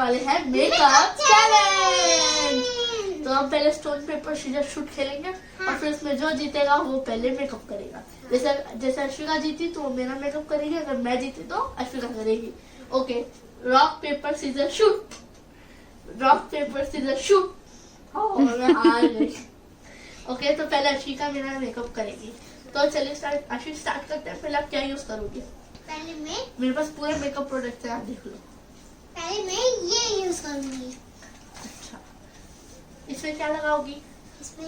वाले हैं makeup challenge. तो हम पहले स्टोन पेपर सीजर शूट खेलेंगे और फिर उसमें जो जीतेगा वो पहले मेकअप करेगा। जैसे अश्विका जीती तो वो मेरा मेकअप करेगी, अगर मैं जीती तो अश्विका करेगी। Okay, rock paper scissor shoot. Rock paper scissor shoot. मैं हार गई। ओके, तो पहले अश्विका मेरा मेकअप करेगी। तो चलिए स्टार्ट करते हैं। पहले आप क्या यूज करोगे? पहले मैं, मेरे पास पूरे मेकअप प्रोडक्ट है, आप देख लो। पहले मैं ये यूज करूंगी। अच्छा, इसमें क्या लगाओगी? इसमें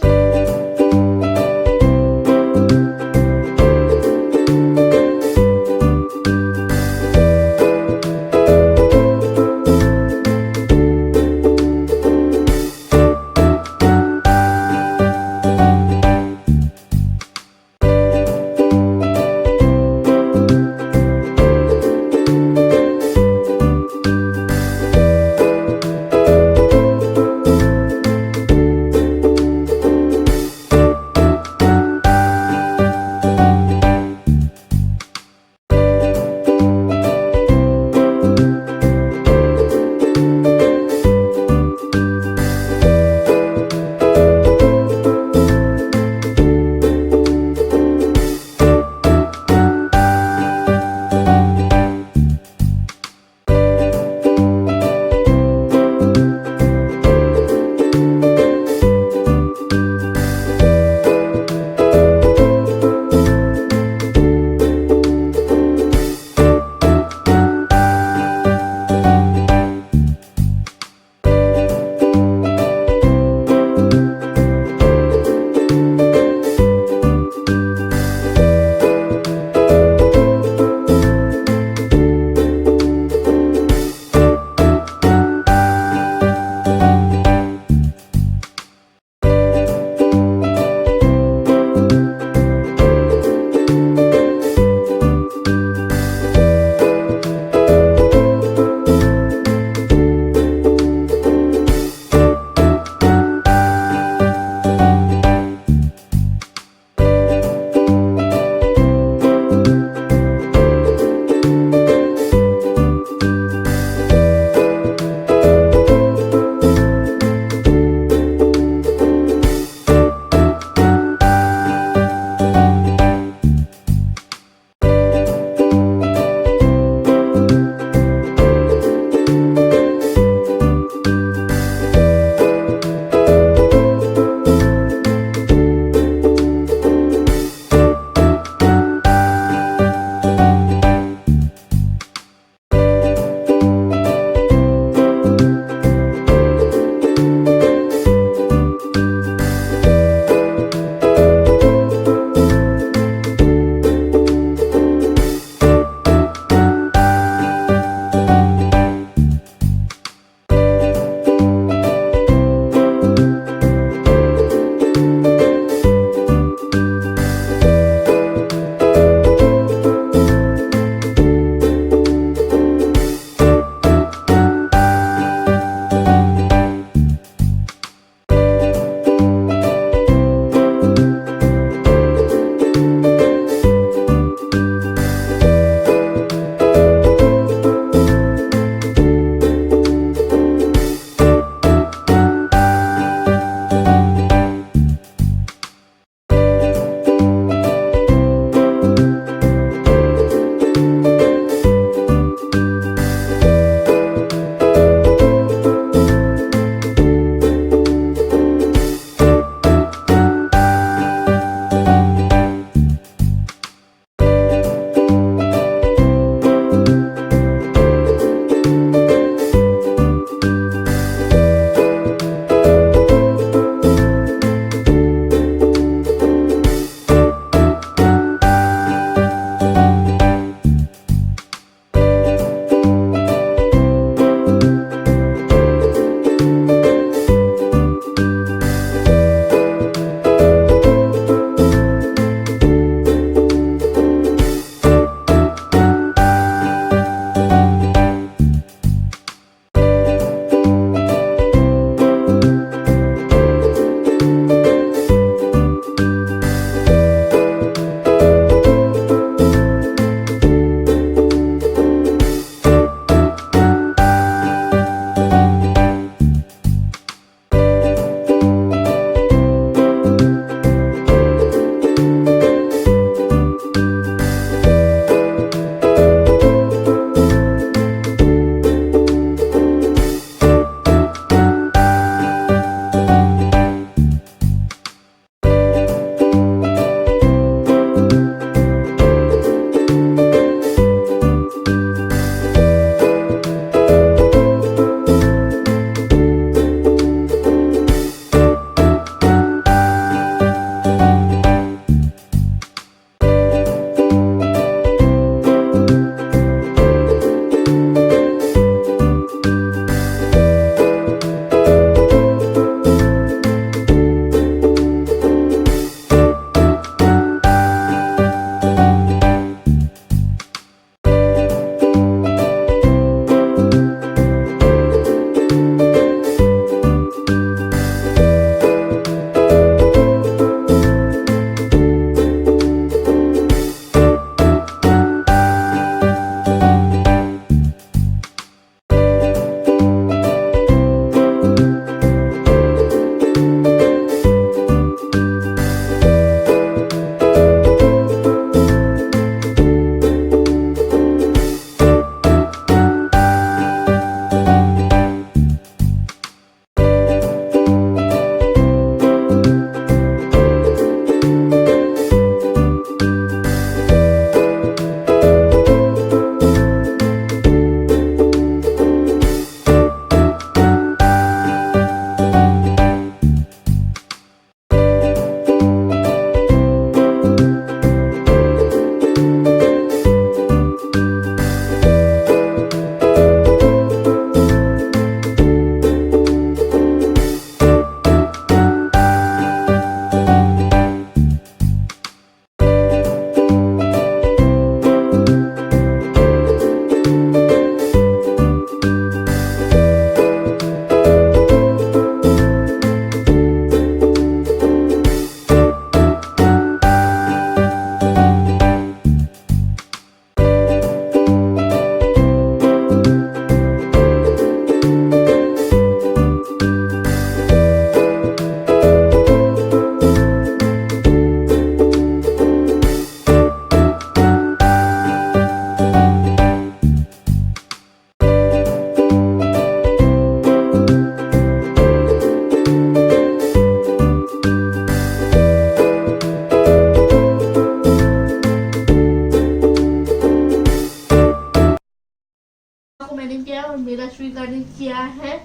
किया है और मेरा श्रीका ने किया है,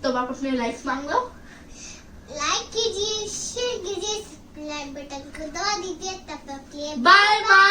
तो आप अपने लाइक्स मांग लो। लाइक कीजिए, शेयर कीजिए, सब्सक्राइब बटन को दबा दीजिए। तब तक के लिए बाय बाय।